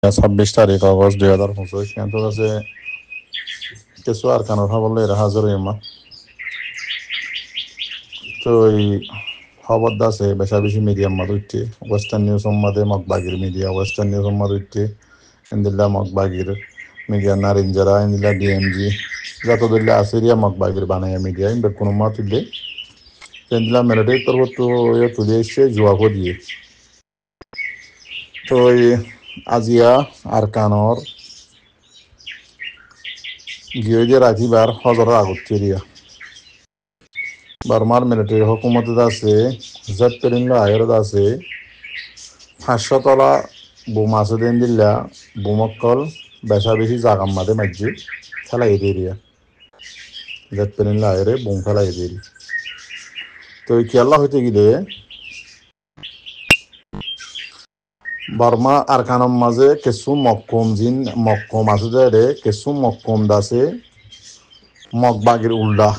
26 তারিখ আগস্ট 2025 কিন্তু আছে কিছু আর কানো বললে এরা হাজার এমা তো এই খবর আছে বেশা বেশি মিডিয়াম মাদুইতে ওয়েস্টার্ন নিউজ মাদে মকবাগির মিডিয়া ওয়েস্টার্ন নিউজ মাদুইতে ইন্দিল্লা মকবাগির মিডিয়া নারিঞ্জারা ইন্দিল্লা ডিএমজি যত দিল্লা আসিরিয়া মকবাগির বানায় মিডিয়া ইন্দের কোনো মা তুললে ইন্দিল্লা মেলেডে তোর তো তুলে এসে জুয়াবো দিয়ে তো এই আজিয়া আর কানর গিয়ে যে রাখিবার হজরের আগত্তিরিয়া বার্মার মিলিটারি হুকুমত আছে জেটপেরিংল আয়ের আছে 500 তলা বোমা আছে দিন দিল্লা বোমকল বেশা বেশি জাগাম মাদে মাঝে খেলা এরিয়া জেটপেরিংল আয়ের বোম খেলা এরি তো এই খেলা হইতে গেলে বার্মা আর কানম মাঝে কিছু মক্কম আছে যে কিছু মক্কম দাসে মকবাগির উল্ডা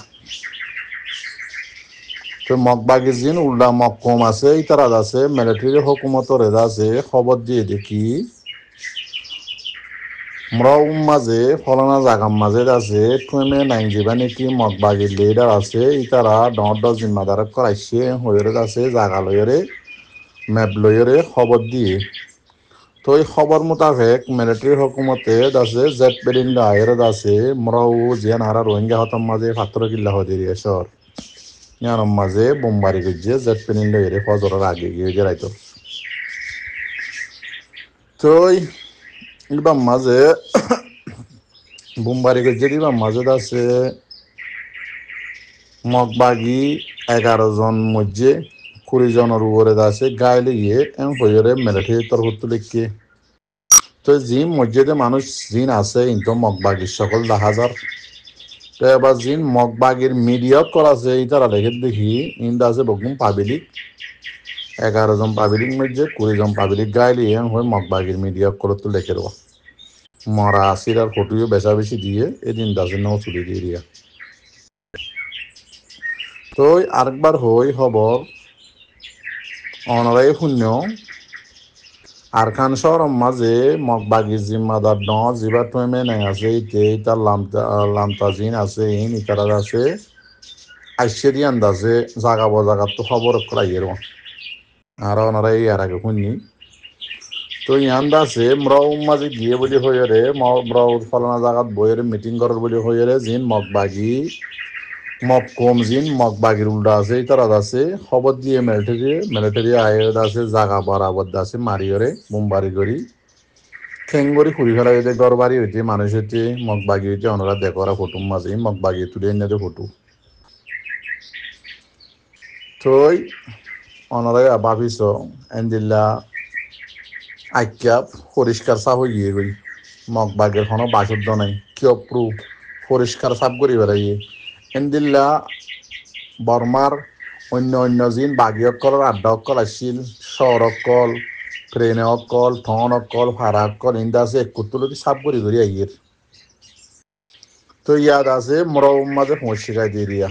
তো মকবাগির জিন উল্ডা মক্কম আছে ইতারা আছে মিলিটারি হুকুমতর আছে খবর দিয়ে দেখি মরাও মাঝে ফলানা জাগাম মাঝে আছে টুমে নাইনজিবা নাকি মকবাগির লিডার আছে ইতারা ডর জিম্মাদার করাইছে হয়ে আছে জাগা লইরে ম্যাপ লইরে খবর দিয়ে তো এই খবর মোতাবেক মিলিটারি হুকুমতে আছে জেট পেরিন আয়ের আছে মরাও জিয়ান হারা রোহিঙ্গা হতম মাঝে পাত্র কিল্লা হদিয়ে সর ইয়ানোর মাঝে বোমবারি গিয়ে জেট পেরিন লইরে ফজরের আগে গিয়ে গেরাইতো তো এবার মাঝে বোমবারি গিয়ে দিবার মাঝে আছে মকবাগি 11 জন মধ্যে 20 জনের উপরে আছে গাইলে গিয়ে হয়ে মিলিটারি তরফ লিখে তো জিম মসজিদে মানুষ জিন আছে কিন্তু মকবাগির সকল 10,000 তো এবার জিন মকবাগির মিডিয়াত করা আছে তারা দেখি ইন্দা আছে বকুম পাবলিক 11 জন পাবলিক মধ্যে 20 জন পাবলিক গাইলে হয়ে মকবাগির মিডিয়া করে তো লেখে দেওয়া মরা আসির আর ফটোও বেচা বেশি দিয়ে এদিন দাসের নাও তুলে দিয়ে দিয়া তো আরেকবার হই খবর অনারাই শূন্য আর খান শহর মাঝে মকবাগি জিম্মাদার ন জিবা টুমে নাই আছে তার লামতাজিন আছে ইতারা আছে আইসেরি আন্দাজে জাগা বজাগার তো খবর করাইয়ের আর ওনারাই আর আগে শুনি তো ইয়ান্দা আছে মরাও মাঝে গিয়ে বলি হয়ে রে মরাও ফলানা জাগাত বইয়ের মিটিং করার বলি হয়ে রে জিন মকবাগি মককম জিন মকবাগির উল্টা আছে তারা আছে খবর দিয়ে মিলিটারি আয়ের আছে জাগা বরাবর আছে মারিয়রে বোমবারি করি ঠেঙ্গরি খুঁড়ি ফেলা হইতে গড় বাড়ি হইতে মানুষ হইতে মকবাগি হইতে ওনারা দেখরা ফটো মাঝে মকবাগি তুলে এনে ফটো তো ওনারাই ভাবিস এনদিল্লা আইক্যাপ পরিষ্কার সাফ হয়ে গিয়ে গই মকবাগের কোনো বাসুদ্ধ নাই কিয় প্রুফ পরিষ্কার সাফ করি বেড়াইয়ে এনদিল্লা বর্মার অন্য জিন বাগি অকল আড্ডা অকল আসছিল শহর অকল ট্রেনে অকল থন অকল ভাড়া অকল ইন্দা আছে একটুলতি সাফ করি আইয়ের তো ইয়াদ আছে মরাও মাঝে পৌঁছ শিখাই দিয়ে দিয়া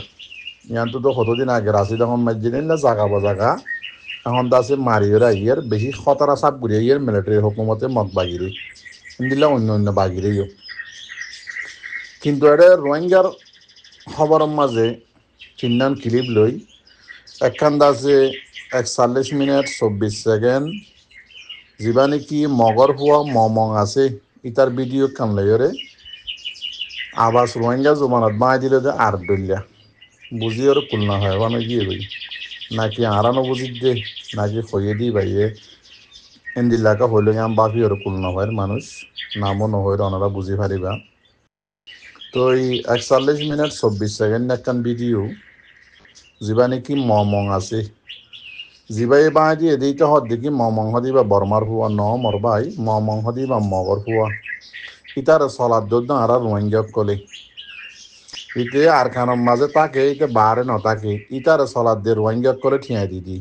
ইয়ানতো তো কতদিন আগে আসি তখন মাঝে নিলে জাগা বাজাগা এখন আছে মারিয়রা আইয়ের বেশি খতরা সাফ করি আইয়ের মিলিটারি হুকুমতে মকবাগিরি ইন্দিল্লা অন্য বাগিরিও কিন্তু এটা রোহিঙ্গার খবরের মাঝে চিন্নান ক্লিপ লই একখান আছে 41 মিনিট 24 সেকেন্ড যিবা নাকি মগর হুয়া মমং আছে ইতার ভিডিও কান লইরে আবাস রোহিঙ্গা জমানত বাঁ দিলে যে আর দলিয়া বুঝি ওর কুলনা হয় মানে গিয়ে বই নাকি আরানো বুঝি দে নাকি হইয়ে দি ভাইয়ে এন্দিল্লাকা হইলে আম বাপি ওর কুলনা হয় মানুষ নামও নহয় ওনারা বুঝি পারিবা তো এই 41 মিনিট 24 সেকেন্ড একখান ভিডিও যিবা নাকি মমং আছে যিবাই বাঁ দিয়ে দিতে হত দেখি মমং হদিবা বর্মার হুয়া ন মরবাই মমং হদিবা মগর হুয়া ইতার চলার দোদ আর রোহিঙ্গা কলে ইতে আর খানোর মাঝে তাকে ইতে বারে ন তাকে ইতার চলার দিয়ে রোহিঙ্গা করে ঠিয়াই দিদি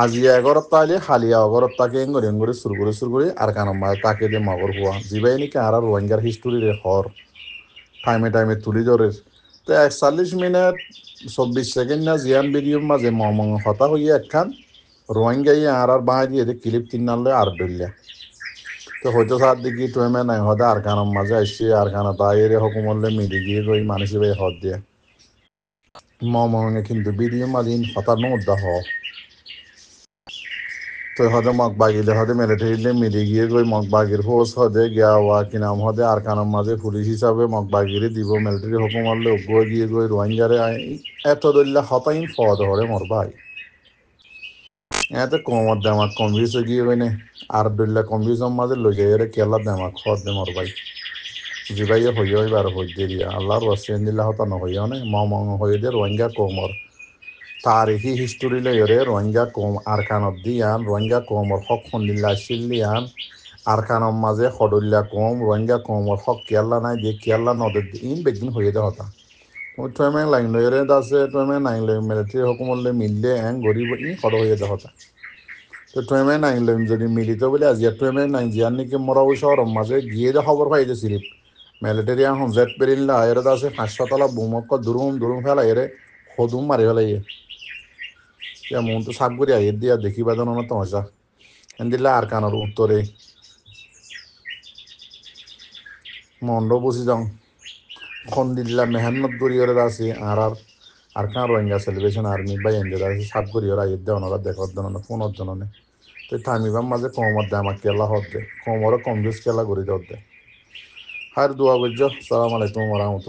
আজি এগরত তাইলে হালিয়া অগরত তাকে এঙ্গরি সুর করে আর খানোর মাঝে তাকে দিয়ে মগর হুয়া যিবাই নাকি আর রোহিঙ্গার হিস্টোরি রে হর টাইমে তুলি ধরে তো 41 মিনিট 24 সেকেন্ড না জিয়ান ভিডিওর মাঝে মমং হতা হইয়া একখান রোহিঙ্গাই আর বাঁ দিয়ে ক্লিপ তিনালে আর ডলিয়া তো হয়তো সার দিকে টুয়েমে নাই হদে আর কানম মাঝে আসছে আর কানা তাইরে হকুমল্লে মিলি গিয়ে গই মানুষ বে হদ দিয়ে মমনে কিন্তু ভিডিও মাদিন হতার মধ্যে হ তো হদে মগ বাগিলে হদে মিলিটারিলে মিলি গিয়ে গই মগ বাগির হোস হদে গিয়া ওয়া কি নাম হদে আর কানম মাঝে পুলিশ হিসাবে মগ বাগিরে দিব মিলিটারি হকুমল্লে উগ্র গিয়ে গই রোহিঙ্গারে এত দল্লা হতাইন ফদ হরে মর ভাই এতে কমর দামাক কমবিস গিয়ে গই নে আর দল্লা কমবিস মাঝে লই যাই রে কেলা দামাক ফদ দে মর ভাই জিবাইয়ে হইয় এবার হইতে দিয়া আল্লাহর ওয়াসিয়ান দিল্লাহ হতা নহইয় নে মং হয়ে দিয়ে রোহিঙ্গা কোমর তারিখি হিস্টোরি লইরে রোহিঙ্গা কোম আর কানত দিয়ান রোহিঙ্গা কোমর হক খন্দিল্লা সিল্লিয়ান আর কানম মাঝে সদল্যা কম রোহিঙ্গা কোমর হক কেয়াল্লা নাই দিয়ে কেয়াল্লা নদের ইন বেগিন হয়ে দে হতা টুয়েমে লাইন লইরে দাসে টুয়েমে নাইন লই মিলিটারি হকুমলে মিললে এং গরিব ই সদ হয়ে দে হতা তো টুয়েমে নাইন লইম যদি মিলিত বলে আজি টুয়েমে নাইন জিয়ার নাকি মরাও শহর মাঝে গিয়ে যে খবর পাইছে সিরিপ মিলিটারি এখন জেট পেরিল্লা এর দাসে 500 তলা বুমক দুরুম দুরুম ফেলা এরে সদুম মারি ফেলাই মন তো সাপ করে আইয়ের দিয়া দেখিবা জানো না তমাশা এন্দিল্লা আর কানোর উত্তরে মন্ড বসি যাও খন্দিল্লা মেহান্নত গরিয়রে আছে আর কান রোহিঙ্গা সেলিব্রেশন আর্মি বা এনজের আছে সাপ গরিয়র আইয়ের দেওয়া ওনারা দেখার জন্য ফোনের জন্য তো থামিবার মাঝে কমর দেয় আমার কেলা হত দে কমরে কম বেশ কেলা করি দে আর দোয়া বুঝছো সালাম আলাইকুম রহমতুল্লাহ